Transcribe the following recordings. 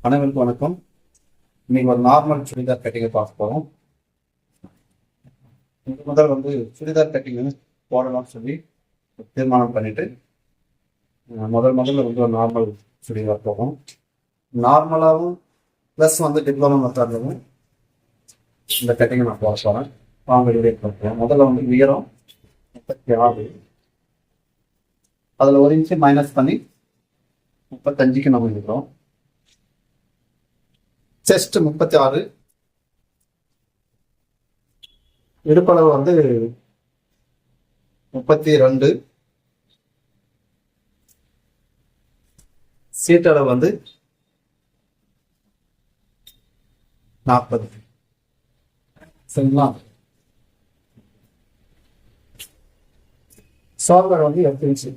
அனைவருக்கும் வணக்கம். இன்னைக்கு ஒரு நார்மல் சுடிதார் கட்டிங்கை பார்க்க போகிறோம். முதல் சுடிதார் கட்டிங் போடலாம்னு சொல்லி தீர்மானம் பண்ணிட்டு முதல்ல ஒரு நார்மல் சுடிதார் போகும். நார்மலாகவும் ப்ளஸ் டிப்ளமோ மெத்தட்லவும் இந்த கட்டிங்கை நான் போட போகிறேன். வாங்க வீடியோ பார்ப்போம். முதல்ல உயரம் 36, அதில் 1 இன்ச்சு மைனஸ் பண்ணி 35க்கு நம்ம இருக்கிறோம். செஸ்ட் 36, இடுப்பளவு 32, சீட்டளவு 40. சரிங்களா? ஷோல்டர் 8 இன்ச்சு,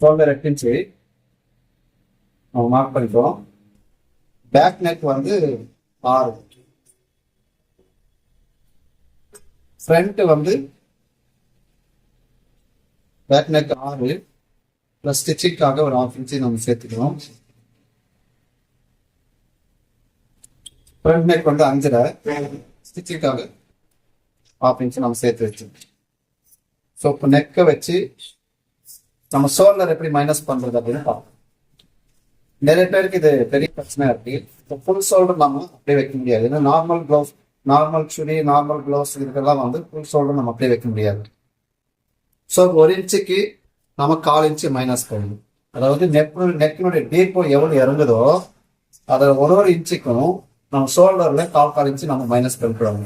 ஷோல்டர் 8 இன்ச்சு நம்ம மார்க் பண்ணிக்கிறோம். Back neck 6, front back neck 6 plus ஸ்டிச்சிங்காக ஒரு 1/2 இன்ச்சு நம்ம சேர்த்துக்கிறோம். ஃப்ரண்ட் நெக் 5.5, ஸ்டிச்சிங்காக 1/2 இன்ச்சு நம்ம சேர்த்து வச்சு. ஸோ இப்போ நெக்கை வச்சு நம்ம ஷோல்டர் எப்படி மைனஸ் பண்றது அப்படின்னு பார்ப்போம். நிறைய பேருக்கு இது பெரிய பிரச்சனை இருக்கு. இப்போ ஃபுல் ஷோல்டர் நம்ம அப்படியே வைக்க முடியாது. ஏன்னா நார்மல் க்ளவுஸ், நார்மல் சுடி, நார்மல் க்ளவுஸ் இதுக்கெல்லாம் ஃபுல் ஷோல்டர் நம்ம அப்படியே வைக்க முடியாது. ஸோ 1 இன்ச்சுக்கு நம்ம 1/4 இன்ச்சு மைனஸ் பண்ணணும். அதாவது நெக்கினுடைய டீப் எவ்வளோ இறங்குதோ அதை ஒரு இன்ச்சுக்கும் நம்ம ஷோல்டர்ல 1/4 இன்ச்சு நம்ம மைனஸ் பண்ணிடுவாங்க.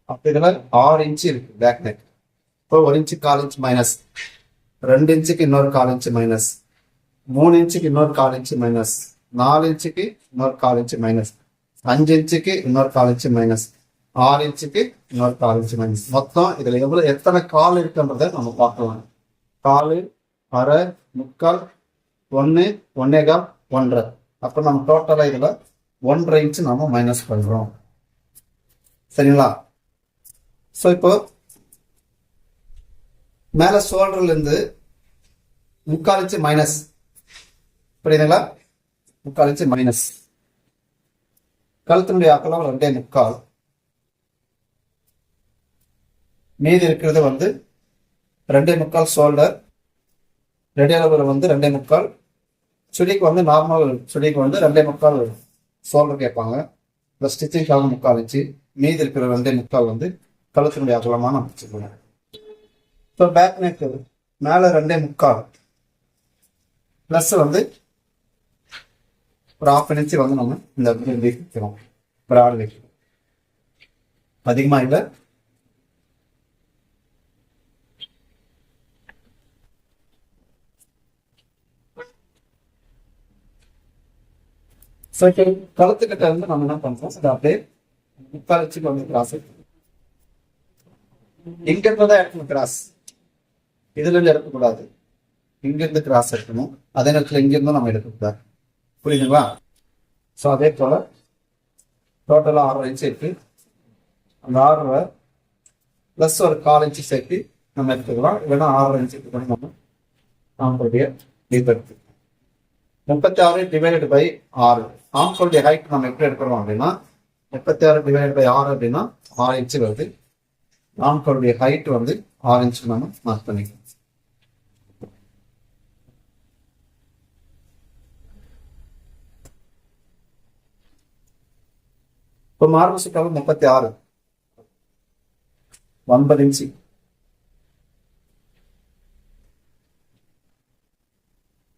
அப்போ இதில் 6 இன்ச்சு இருக்கு பேக் நெக். இப்போ 1 இன்ச்சு 1/4 இன்ச்சு மைனஸ், 2 இன்ச்சுக்கு இன்னொரு 1/4 இன்ச்சு மைனஸ், 3 இன்ச்சுக்கு இன்னொரு 1/4 இன்ச்சு மைனஸ், 4 இன்ச்சுக்கு இன்னொரு 1/4 இன்ச்சு மைனஸ், 5 இன்ச்சுக்கு இன்னொரு 1/4 இன்ச்சு மைனஸ், 6 இன்ச்சுக்கு இன்னொரு 1/4 இன்ச்சு மைனஸ். மொத்தம் இதுல எத்தனை கால் இருக்குன்றத நம்ம பார்க்கலாம். 1/4, அரை, 3/4, 1, 1/4, 1.5. அப்ப நம்ம டோட்டலா இதுல 1.5 இன்ச்சு நம்ம மைனஸ் பண்றோம். சரிங்களா? ஸோ இப்போ மேல ஷோல்டர்ல இருந்து 3/4 இன்ச்சு மைனஸ், புரியுதுங்களா? 3/4 இன்ச்சு மைனஸ். கழுத்தினுடைய அகலம் 2.25. மீதி இருக்கிறது 2.25 ஷோல்டர், ரெடி அளவு 2.25. சுடிக்கு நார்மல் சுடிக்கு 2.25 ஷோல்டர் கேட்பாங்க. ப்ளஸ் ஸ்டிச்சிங்காக 3/4 இன்ச்சு. மீதி இருக்கிற 2.25 கழுத்தினுடைய அகலமாக நம்ம வச்சுக்கணும். இப்போ பேக் நெக் மேலே 2.25 ப்ளஸ் ஒரு 1/2 இன்ச்சு நம்ம இந்த வைக்கிறோம். பிராடு வைக்கிறோம், அதிகமாக இல்லை. கழுத்துக்கிட்ட நம்ம என்ன பண்றோம், அதை அப்படியே 3/4 இன்ச்சுக்கு கிராஸ் இங்க இருந்துதான் எடுக்கணும். கிராஸ் இதுல இருந்து எடுக்கக்கூடாது, இங்க இருந்து கிராஸ் எடுக்கணும். அதே நேரத்தில் இங்க இருந்தும் நம்ம எடுக்கக்கூடாது. புரியுதுங்களா? ஸோ அதே போல டோட்டலாக 6.5 இன்ச்சு இருக்கு. அந்த 6 ப்ளஸ் ஒரு 1/4 இன்ச்சு சேர்த்து நம்ம எடுத்துக்கலாம். இல்லைன்னா 6.5 இன்ச்சுக்கு கூட நம்மளுடைய டீப் எடுத்து 36 டிவைடட் பை 6. ஆம்களுடைய ஹைட் நம்ம எப்படி எடுக்கிறோம் அப்படின்னா 36 டிவைடட் பை 6 அப்படின்னா 6 இன்ச்சு வருது. ஆம்களுடைய ஹைட் 6 இன்ச்சு நம்ம மார்க் பண்ணிக்கலாம். இப்போ மார்பு சுற்றளவு 36, 9 இன்ச்சு.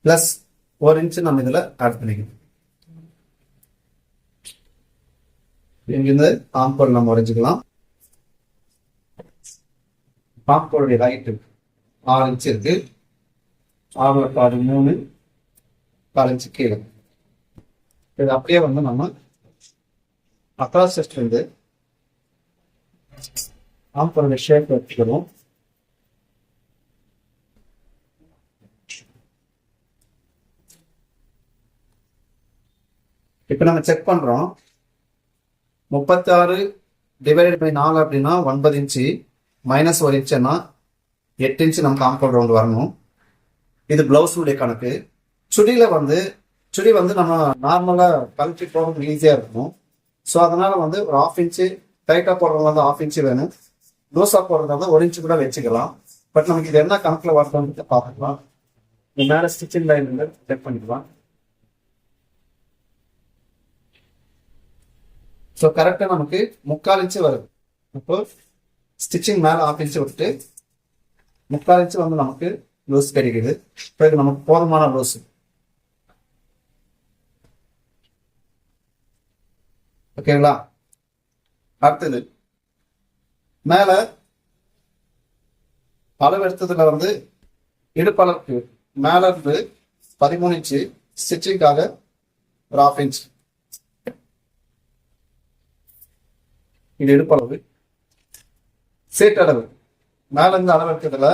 பிளஸ் 1 இன்ச்சு நம்ம இதுல ஆட் பண்ணிக்கணும். இங்கிருந்து ஆம்கோல் நம்ம வரைஞ்சிக்கலாம். ஆம்கோளுடைய ஹைட் 6 இன்ச்சு இருக்கு. 6 3 1/4 இன்ச்சு கீழே. இது அப்படியே நம்ம அக்ராஸ் செஸ்ட் ஆம்கோளுடைய ஷேப் வச்சுக்கணும். இப்ப நம்ம செக் பண்றோம். 36 டிவைடட் பை 4 அப்படின்னா 9 இன்ச்சு, மைனஸ் 1 இன்ச்சுன்னா 8 இன்ச்சு நமக்கு ஆம்கோல் ரவுண்ட் வரணும். இது பிளவுஸுடைய கணக்கு. சுடியில வந்து சுடி வந்து நம்ம நார்மலா கழட்டி போகிறது ஈஸியா இருக்கும். ஸோ அதனால வந்து ஒரு 1/2 இன்ச்சு டைட்டா போடுறது வந்து 1/2 இன்ச்சு வேணும். லூஸா போடுறதா வந்து 1 இன்ச்சு கூட வச்சுக்கலாம். பட் நமக்கு இது என்ன கணக்குல வரணும்னு பார்த்துக்கலாம். மேலே ஸ்டிச்சிங் லைன் வந்து செக் பண்ணிக்கலாம். ஸோ கரெக்டா நமக்கு 3/4 இன்ச்சு வருது. இப்போ ஸ்டிச்சிங் மேலே 1/2 இன்ச்சு விட்டு 3/4 இன்ச்சு வந்து நமக்கு லூஸ் கிடைக்குது. இப்போ இது நமக்கு போதுமான லூஸ். ஓகேங்களா? அடுத்தது மேல அளவு எடுத்ததுல வந்து இடுப்பளவுக்கு மேல இருந்து 13 இன்ச்சு ஸ்டிச்சிங்காக ஒரு 1/2 இன்ச். இது இடுப்பளவு. சீட்டளவு மேல இருந்து அளவு எடுத்ததுல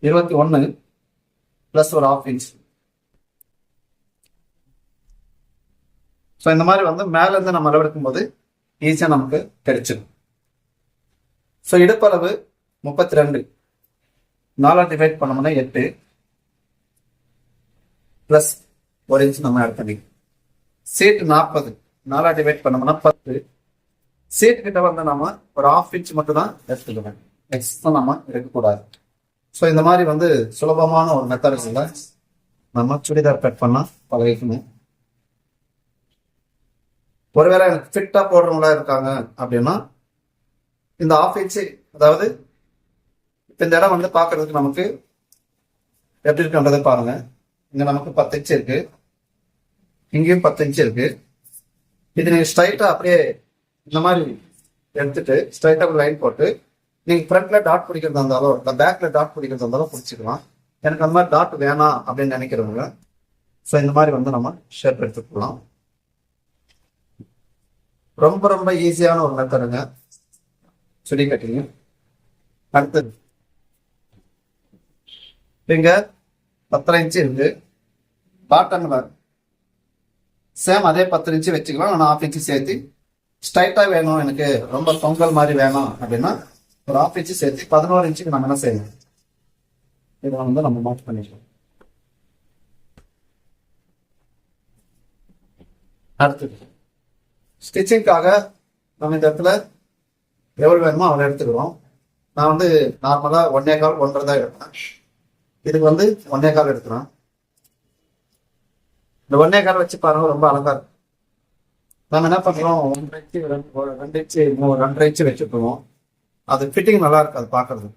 21 பிளஸ் ஒரு 1/2 இன்ச். ஸோ இந்த மாதிரி வந்து மேல இருந்து நம்ம அளவெடுக்கும் போது ஈஸியா நமக்கு கிடைச்சிடும். ஸோ இடுப்பளவு 32 4 டிவைட் பண்ணோம்னா 8 பிளஸ் 1 இன்ச் நம்ம ஆட் பண்ணி. சீட் 40 4 டிவைட் பண்ணோம்னா 10. சீட் கிட்ட வந்து நம்ம ஒரு 1/2 இன்ச் மட்டும் தான் எடுத்துக்கணும். எக்ஸ்ட்ரா நம்ம எடுக்கக்கூடாது. ஸோ இந்த மாதிரி வந்து சுலபமான ஒரு மெத்தட்ஸ்ல நம்ம சுடிதார் கட் பண்ணா பழகிக்கணும். ஒருவேளை எனக்கு ஃபிட்டா போடுறவங்களா இருக்காங்க அப்படின்னா இந்த 1/2 இன்ச்சு, அதாவது இப்ப இந்த இடம் வந்து பாக்குறதுக்கு நமக்கு எப்படி இருக்குன்றதை பாருங்க. இங்க நமக்கு 10 இன்ச்சு இருக்கு, இங்கேயும் 10 இன்ச்சு இருக்கு. இது நீங்க ஸ்ட்ரைட்டா அப்படியே இந்த மாதிரி எடுத்துட்டு ஸ்ட்ரைட்டா லைன் போட்டு நீங்க ஃப்ரண்ட்ல டாட் பிடிக்கிறதா இருந்தாலும் இல்லை பேக்ல டாட் பிடிக்கிறதா இருந்தாலும் பிடிச்சிக்கலாம். எனக்கு அந்த மாதிரி டாட் வேணாம் அப்படின்னு நினைக்கிறவங்க ஸோ இந்த மாதிரி வந்து நம்ம ஷேப் எடுத்துக்கலாம். ரொம்ப ரொம்ப ஈஸியான ஒரு மெத்தடுங்க சுடி கட்டிங்க. அடுத்தது இங்க 10 இன்ச்சு இருக்கு. பாட்டன்ல சேம் அதே 10 இன்ச்சு வச்சுக்கலாம். நான் 1/2 இன்ச்சு சேர்த்து ஸ்ட்ரைட்டா வேணும், எனக்கு ரொம்ப தொங்கல் மாதிரி வேணும் அப்படின்னா ஒரு 1/2 இன்ச்சு சேர்த்து 11 இன்ச்சுக்கு நம்ம என்ன செய்யணும், இதை வந்து நம்ம மார்க் பண்ணிக்கலாம். அடுத்தது ஸ்டிச்சிங்காக நம்ம இந்த இடத்துல எவ்வளவு வேணுமோ அவ்வளோ எடுத்துக்கிறோம். நான் வந்து நார்மலா 1.25 1.5 தான் எடுப்பேன். இதுக்கு வந்து 1.25 எடுக்கிறேன். இந்த 1.25 வச்சு பாருங்க, ரொம்ப அழகா இருக்கும். நம்ம என்ன பண்றோம், 1.5 இன்ச்சு 2 இன்ச்சு 2.5 இன்ச்சு வச்சுருக்கோம். அது ஃபிட்டிங் நல்லா இருக்கு, அது பார்க்கறது.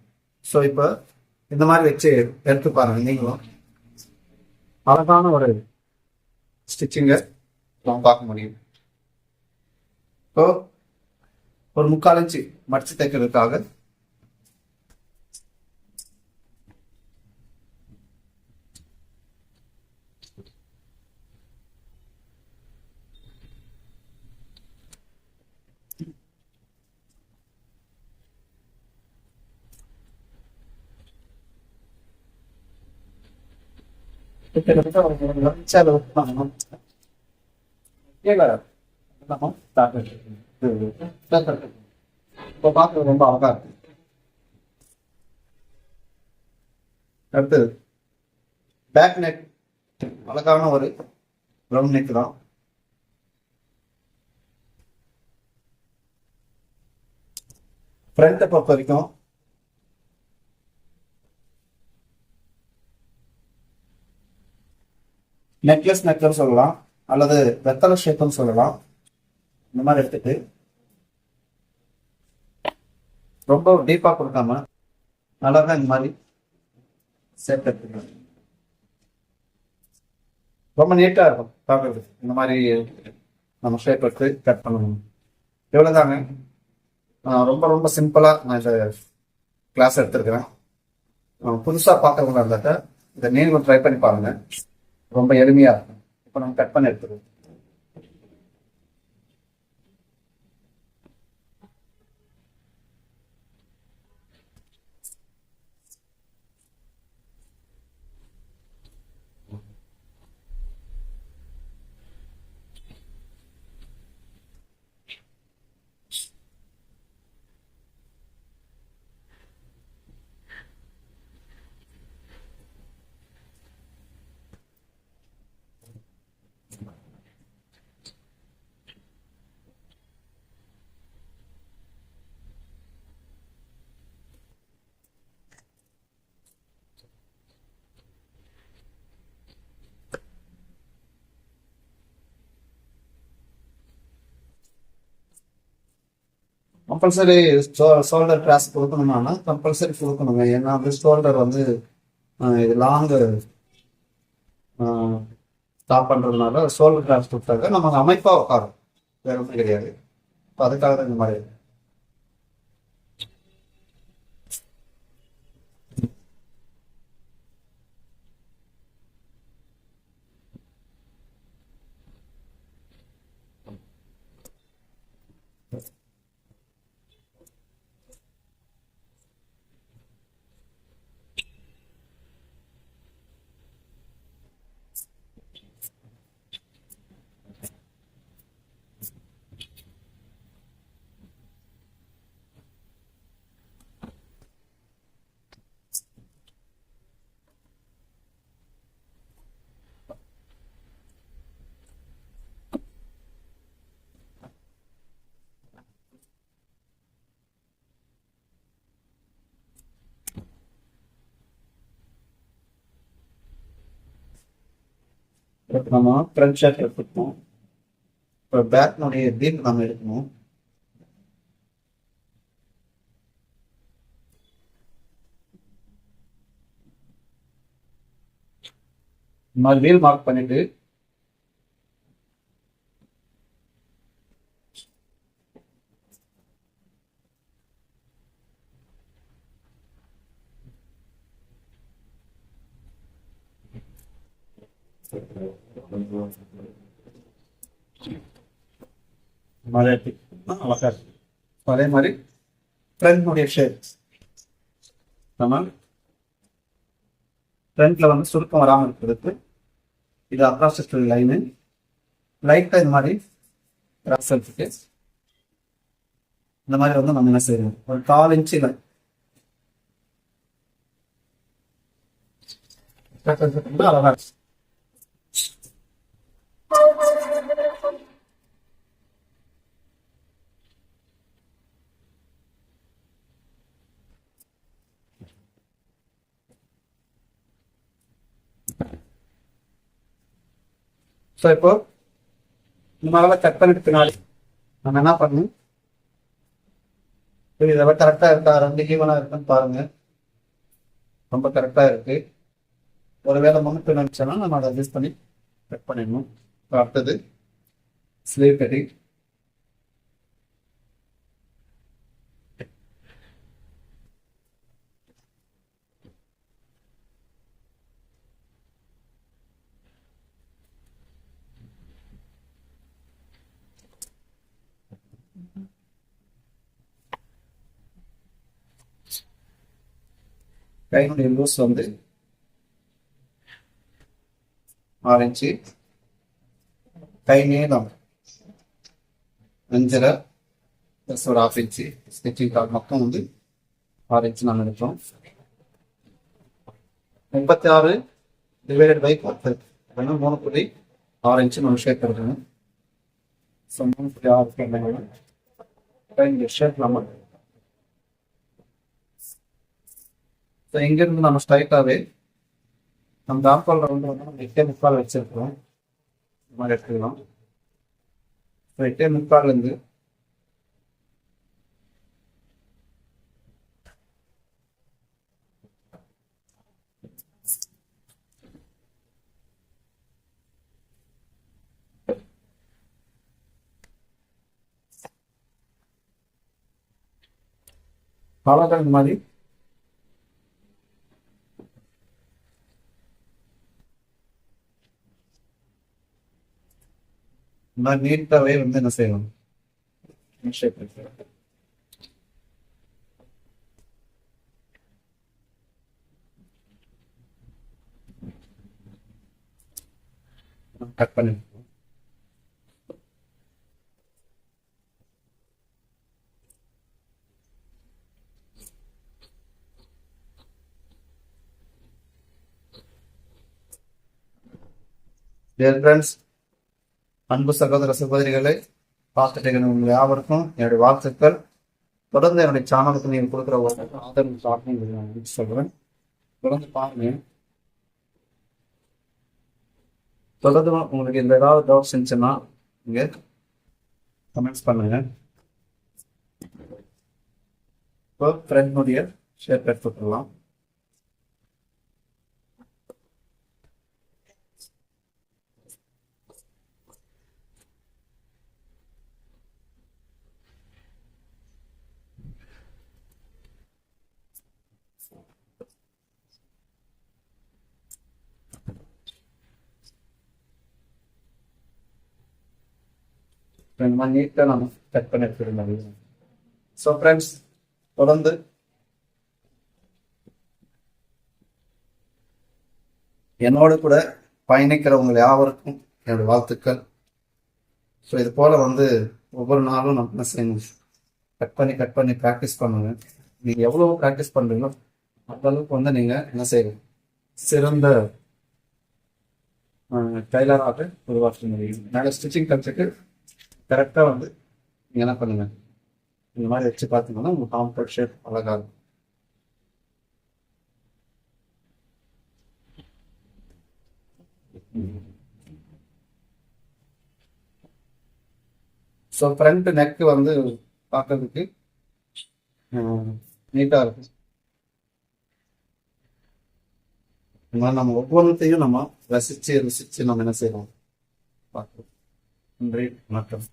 ஸோ இப்போ இந்த மாதிரி வச்சு எடுத்து பாருங்க, நீங்களும் அழகான ஒரு ஸ்டிச்சிங்கை நம்ம பார்க்க முடியும். இப்போ ஒரு 3/4 இன்ச்சு மடிச்சு தைக்கிறதுக்காக கிட்டத்தட்ட ஒரு 2 இன்ச்சு அளவுக்கு நம்ம இப்போ பார்க்கறது ரொம்ப அழகா இருக்கு. அடுத்தது பேக் நெக், அழகான ஒரு ரவுண்ட் நெக் தான். ஃப்ரண்ட்டை பொறுத்த வரைக்கும் நெக்லஸ் நெக்லஸ் சொல்லலாம், அல்லது வெத்தலை ஷேப்னு சொல்லலாம். இந்த மாதிரி எடுத்துட்டு ரொம்ப டீப்பா கொடுக்காம அழகா இந்த மாதிரி ஷேப் எடுத்துக்கலாம். ரொம்ப நீட்டா இருக்கும் பார்க்கறது. இந்த மாதிரி நம்ம ஷேப் எடுத்து கட் பண்ணணும். இவ்வளவுதாங்க. ரொம்ப ரொம்ப சிம்பிளா நான் இந்த கிளாஸ் எடுத்திருக்கிறேன். புதுசா பார்க்கறவங்களா இருந்தாக்க இதை நீங்களும் ட்ரை பண்ணி பாருங்க, ரொம்ப எளிமையா இருக்கும். இப்போ நம்ம கட் பண்ணி எடுத்துருவோம். கம்பல்சரி ஷோல்டர் கிராஸ் கொடுக்கணுமானா கம்பல்சரி கொடுக்கணுங்க. ஏன்னா வந்து ஷோல்டர் வந்து இது லாங்கு ஸ்டாப் பண்ணுறதுனால ஷோல்டர் கிராஸ் கொடுத்தாக்க நம்ம அமைப்பாக உட்காரும், வேற ஒன்றும் கிடையாது. இப்போ அதுக்காக தான் இந்த மாதிரி. இப்போ நம்ம ஃப்ரண்ட் ஷர்ட் எடுத்துக்கணும். இப்போ பேக்னுடைய டீப் நம்ம எடுக்கணும். இந்த மாதிரி வீல் மார்க் பண்ணிட்டு அதே மாதிரி ஃப்ரண்ட்னுடைய ஷேப் நம்ம ஃப்ரண்ட்ல வந்து சுருக்கம் வராமல் இருக்கிறதுக்கு இது அக்ராஸ் லைனு லைட்டாக இந்த மாதிரி கிராஸ் எடுத்துட்டு இந்த மாதிரி வந்து நம்ம என்ன செய்யணும், ஒரு 4 இன்ச்சு அழகா. ஸோ இப்போ இந்த மாதிரி கட் பண்ணிட்டு பின்னாடி நம்ம என்ன பண்ணணும், இதை விட கரெக்டாக இருக்கா, 2 ஈவனாக இருக்குன்னு பாருங்க. ரொம்ப கரெக்டாக இருக்கு. ஒருவேளை முன்னுக்கு நினைச்சோன்னா நம்ம அதை அட்ஜஸ்ட் பண்ணி கட் பண்ணிடணும். அடுத்தது ஸ்லீவ் கட்டிங். கையினுடைய லூஸ் வந்து 6 இன்ச்சு, கை நீளம் 5.5 ப்ளஸ் ஒரு 1/2 இன்ச்சு, ஸ்டிச்சிங் கார்டு மொத்தம் வந்து 6 இன்ச்சு நான் எடுத்தோம். 36 டிவைடட் பை 10 3.6 இன்ச்சு நம்ம ஷேப் எடுக்கணும். ஸோ 3.6 ஷேப் நம்ம இங்கிருந்து நம்ம ஸ்ட்ரைட்டாகவே நம்ம தாப்பால் ரவுண்ட் வந்து நம்ம 8.75 வச்சிருக்கிறோம். இந்த மாதிரி எடுத்துக்கலாம். 8.75 காலாட்டம் இந்த மாதிரி நீட்டாவே வந்து என்ன செய்யணும், கட் பண்ணி Dear friends, அன்பு சகோதர சகோதரிகளை பார்த்துட்டு உங்கள் யாவருக்கும் என்னுடைய வாழ்த்துக்கள். தொடர்ந்து என்னுடைய சேனலுக்கு நீங்கள் கொடுக்குற ஆதரவு சாப்பிட்டு சொல்றேன். தொடர்ந்து பாருங்க. தொடர்ந்து உங்களுக்கு இந்த ஏதாவது டவுட்ஸ் இருந்துச்சுன்னா நீங்க கமெண்ட்ஸ் பண்ணுங்க. இப்போ ஃப்ரண்ட்னுடைய ஷேப் எடுத்துக்கலாம். இந்த மாதிரி நீட்டாக நம்ம கட் பண்ணி எடுத்துருந்தோம். ஸோ ஃப்ரெண்ட்ஸ், தொடர்ந்து என்னோட கூட பயணிக்கிறவங்க யாவருக்கும் என்னோட வாழ்த்துக்கள். ஸோ இது போல் ஒவ்வொரு நாளும் நம்ம என்ன செய்யணும், கட் பண்ணி ப்ராக்டிஸ் பண்ணுங்க. நீங்கள் எவ்வளோ ப்ராக்டிஸ் பண்ணுறீங்களோ அந்த அளவுக்கு நீங்கள் என்ன செய்யணும், சிறந்த டைலராக உருவாக்க முடியும். மேலே ஸ்டிச்சிங் கற்றுக்கு கரெக்டாக நீங்கள் என்ன பண்ணுங்க, இந்த மாதிரி வச்சு பார்த்தீங்கன்னா உங்கள் காம்பவுண்ட் ஷேப் அழகாக இருக்கும். ஸோ ஃப்ரண்ட் நெக்கு பார்க்கறதுக்கு நீட்டாக இருக்கும். இந்த மாதிரி நம்ம ஒவ்வொன்றத்தையும் நம்ம ரசித்து நம்ம என்ன செய்யலாம் பார்க்கலாம். நன்றி, வணக்கம்.